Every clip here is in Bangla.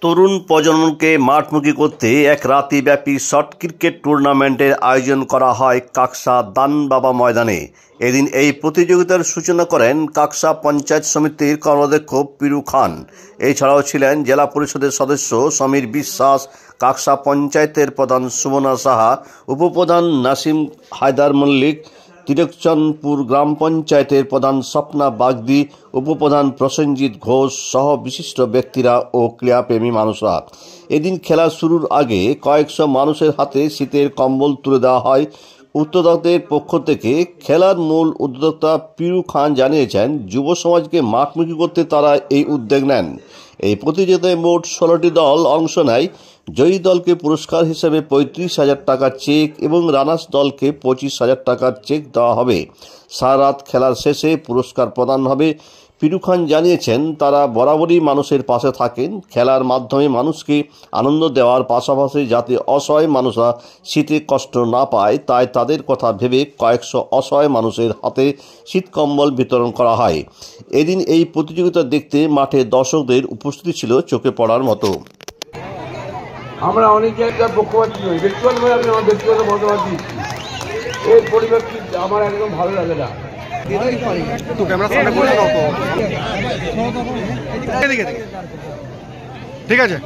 তরুণ প্রজন্মকে মাঠমুখী করতে এক রাতিব্যাপী শর্ট ক্রিকেট টুর্নামেন্টের আয়োজন করা হয় কাকসা দানবাবা ময়দানে। এদিন এই প্রতিযোগিতার সূচনা করেন কাকসা পঞ্চায়েত সমিতির কর্মাধ্যক্ষ পিরু খান। এছাড়াও ছিলেন জেলা পরিষদের সদস্য সমীর বিশ্বাস, কাকসা পঞ্চায়েতের প্রধান সুমনা সাহা, উপপ্রধান নাসিম হায়দার মল্লিক, তিরকচন্দপুর গ্রাম পঞ্চায়েতের প্রধান স্বপ্না বাগদি, উপপ্রধান প্রসেনজিৎ ঘোষ সহ বিশিষ্ট ব্যক্তিরা ও ক্রীড়াপ্রেমী মানুষরা। এদিন খেলা শুরুর আগে কয়েকশো মানুষের হাতে শীতের কম্বল তুলে দেওয়া হয়। উদ্যোক্তাদের পক্ষ থেকে খেলার মূল উদ্যোক্তা পিরু খান জানিয়েছেন, যুব সমাজকে মাঠমুখী করতে তারা এই উদ্যোগ নেন। এই প্রতিযোগিতায় মোট 16টি দল অংশ নেয়। জয়ী দলকে পুরস্কার হিসেবে 35,000 টাকার চেক এবং রানার্স দলকে 25,000 টাকার চেক দেওয়া হবে। সারা রাত খেলার শেষে পুরস্কার প্রদান হবে। পিরু খান জানিয়েছেন, তারা বরাবরই মানুষের পাশে থাকেন। খেলার মাধ্যমে মানুষকে আনন্দ দেওয়ার পাশাপাশি যাতে অসহায় মানুষরা শীতে কষ্ট না পায়, তাই তাদের কথা ভেবে কয়েকশো অসহায় মানুষের হাতে শীতকম্বল বিতরণ করা হয়। এদিন এই প্রতিযোগিতা দেখতে মাঠে দর্শকদের উপস্থিতি ছিল চোখে পড়ার মতো। আমরা অনেক জায়গায় পক্ষপাতী নই, ব্যক্তিগতভাবে আমি আমার ব্যক্তিগত মতামত দিচ্ছি। এই পরিবেশটি আমার একদম ভালো লাগে না। ঠিক আছে,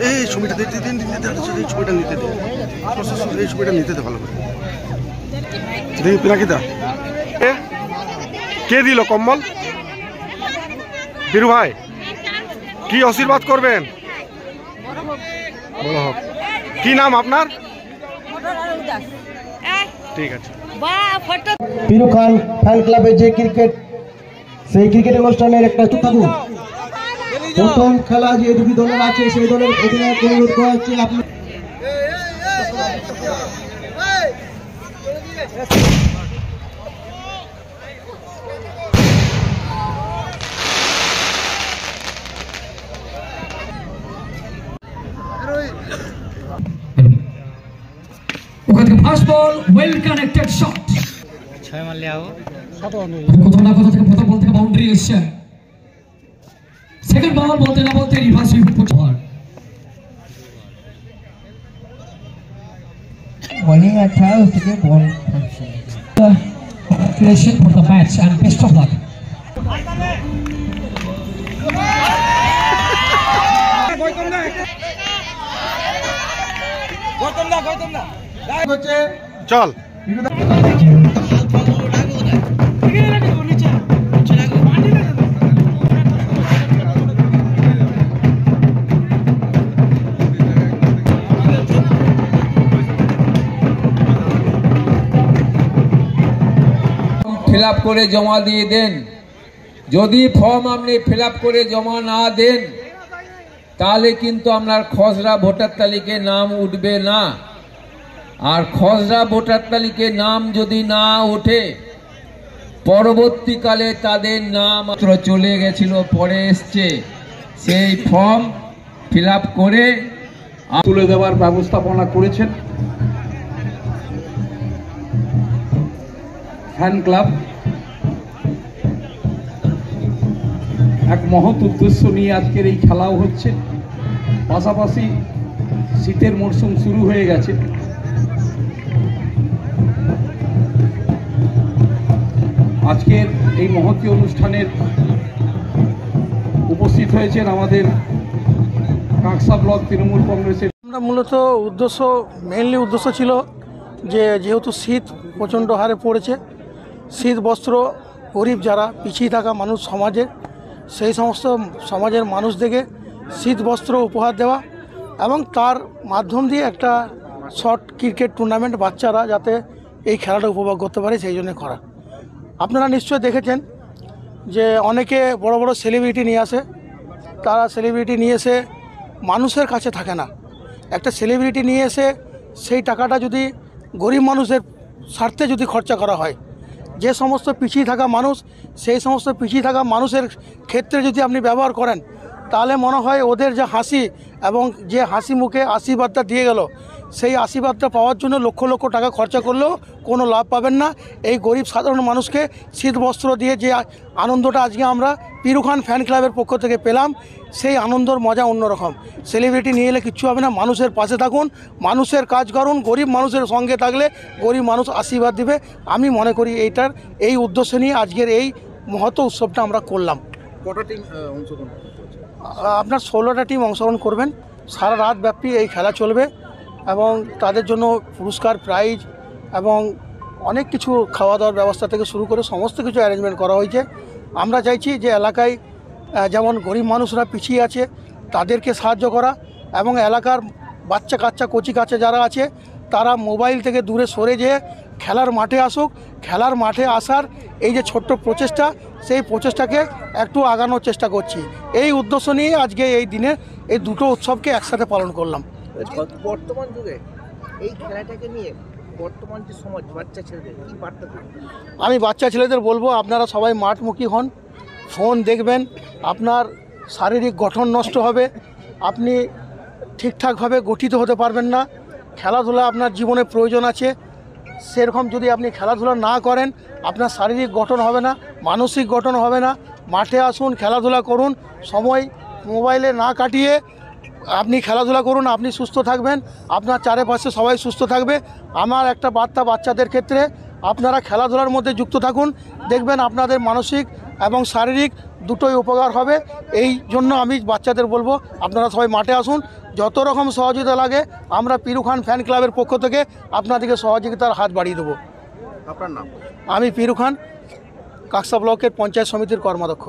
এই ছবিটা ছবিটা নিতে দে, এই ছবিটা নিতে দে ভালো করে। পিনাকিদা কে দিল কম্বল? বীরু ভাই, কি আশীর্বাদ করবেন? বড় হোক। কি নাম আপনার? ঠিক আছে। পিরু খান ফ্যান ক্লাবের যে ক্রিকেট, সেই ক্রিকেট অনুষ্ঠানের একটা থাকুন। প্রথম খেলা যে দুটি দলের আছে, সেই দলের অধিনায়ক অনুরোধ করা হচ্ছে আপনি ফার্স্ট বল, ওয়েল কানেক্টেড শট। 6 মারলে আও প্রথম বল থেকে বাউন্ডারি এসছে। সেকেন্ড বল বলতে না বলতে রিভার্স ফুট বল। বোলিং अच्छा है, उसके ball congratulations for the match and best of luck. Gautam da চল। ফিল আপ করে জমা দিয়ে দেন। যদি ফর্ম আপনি ফিল আপ করে জমা না দেন, তাহলে কিন্তু আপনার খসড়া ভোটার তালিকায় নাম উঠবে না। আর খসড়া ভোটার তালিকায় নাম যদি না ওঠে, পরবর্তীকালে তাদের নাম চলে গেছিল, পরে এসছে, সেই ফর্ম ফিল আপ করে তুলে দেওয়ার ব্যবস্থাপনা করেছেন ফ্যান ক্লাব। এক মহৎ উদ্দেশ্য নিয়ে আজকের এই খেলাও হচ্ছে। পাশাপাশি শীতের মরশুম শুরু হয়ে গেছে। আজকের এই মহতী অনুষ্ঠানের উপস্থিত হয়েছেন আমাদের কাকসা ব্লক তৃণমূল কংগ্রেসের। আমরা মূলত মেইনলি উদ্দেশ্য ছিল যে যেহেতু শীত প্রচণ্ড হারে পড়েছে, শীত বস্ত্র গরিব যারা পিছিয়ে থাকা মানুষ সমাজে, সেই সমস্ত সমাজের মানুষদেরকে শীত বস্ত্র উপহার দেওয়া এবং তার মাধ্যম দিয়ে একটা শর্ট ক্রিকেট টুর্নামেন্ট বাচ্চারা যাতে এই খেলাটা উপভোগ করতে পারে, সেই জন্য করা। আপনারা নিশ্চয় দেখেছেন যে অনেকে বড় বড় সেলিব্রিটি নিয়ে আসে। তারা সেলিব্রিটি নিয়ে এসে মানুষের কাছে থাকে না। একটা সেলিব্রিটি নিয়ে এসে সেই টাকাটা যদি গরিব মানুষের স্বার্থে যদি খরচা করা হয়, যে সমস্ত পিছিয়ে থাকা মানুষ, সেই সমস্ত পিছিয়ে থাকা মানুষের ক্ষেত্রে যদি আপনি ব্যবহার করেন, তাহলে মনে হয় ওদের যে হাসি এবং যে হাসি মুখে আশীর্বাদটা দিয়ে গেল, সেই আশীর্বাদটা পাওয়ার জন্য লক্ষ লক্ষ টাকা খরচা করলেও কোনো লাভ পাবেন না। এই গরিব সাধারণ মানুষকে শীত বস্ত্র দিয়ে যে আনন্দটা আজকে আমরা পিরু খান ফ্যান ক্লাবের পক্ষ থেকে পেলাম, সেই আনন্দর মজা অন্যরকম। সেলিব্রিটি নিয়ে এলে কিচ্ছু হবে না, মানুষের পাশে থাকুন, মানুষের কাজ করুন, গরিব মানুষের সঙ্গে থাকলে গরিব মানুষ আশীর্বাদ দিবে। আমি মনে করি এই উদ্দেশ্য নিয়ে আজকের এই মহৎ উৎসবটা আমরা করলাম। কটা টিম অংশগ্রহণ করছে? আপনার 16টা টিম অংশগ্রহণ করবেন, সারা রাত ব্যাপী এই খেলা চলবে এবং তাদের জন্য পুরস্কার, প্রাইজ এবং অনেক কিছু খাওয়া দাওয়ার ব্যবস্থা থেকে শুরু করে সমস্ত কিছু অ্যারেঞ্জমেন্ট করা হয়েছে। আমরা চাইছি যে এলাকায় যেমন গরিব মানুষরা পিছিয়ে আছে তাদেরকে সাহায্য করা এবং এলাকার বাচ্চা কাচ্চা কচি কাচ্চা যারা আছে তারা মোবাইল থেকে দূরে সরে যেয়ে খেলার মাঠে আসুক। খেলার মাঠে আসার এই যে ছোট্ট প্রচেষ্টা, সেই প্রচেষ্টাকে একটু আগানোর চেষ্টা করছি। এই উদ্দেশ্য নিয়ে আজকে এই দিনে এই দুটো উৎসবকে একসাথে পালন করলাম। বর্তমান যুগে এই খেলাটাকে নিয়ে বর্তমান যে সমাজ বাচ্চা ছেলেদের কি বার্তা দেবে? আমি বাচ্চা ছেলেদের বলবো, আপনারা সবাই মাঠমুখী হন, ফোন দেখবেন, আপনার শারীরিক গঠন নষ্ট হবে, আপনি ঠিকঠাকভাবে গঠিত হতে পারবেন না। খেলাধুলা আপনার জীবনে প্রয়োজন আছে, সেরকম যদি আপনি খেলাধুলা না করেন আপনার শারীরিক গঠন হবে না, মানসিক গঠন হবে না। মাঠে আসুন, খেলাধুলা করুন, সময় মোবাইলে না কাটিয়ে আপনি খেলাধুলা করুন, আপনি সুস্থ থাকবেন, আপনার চারপাশে সবাই সুস্থ থাকবে। আমার একটা বার্তা বাচ্চাদের ক্ষেত্রে, আপনারা খেলাধুলার মধ্যে যুক্ত থাকুন, দেখবেন আপনাদের মানসিক এবং শারীরিক দুটোই উপকার হবে। এই জন্য আমি বাচ্চাদের বলবো আপনারা সবাই মাঠে আসুন, যত রকম সহযোগিতা লাগে আমরা পিরু খান ফ্যান ক্লাবের পক্ষ থেকে আপনাদেরকে সহযোগিতার হাত বাড়িয়ে দেবো। আপনার নাম? আমি পিরু খান, কাকসা ব্লকের পঞ্চায়েত সমিতির কর্মাধ্যক্ষ।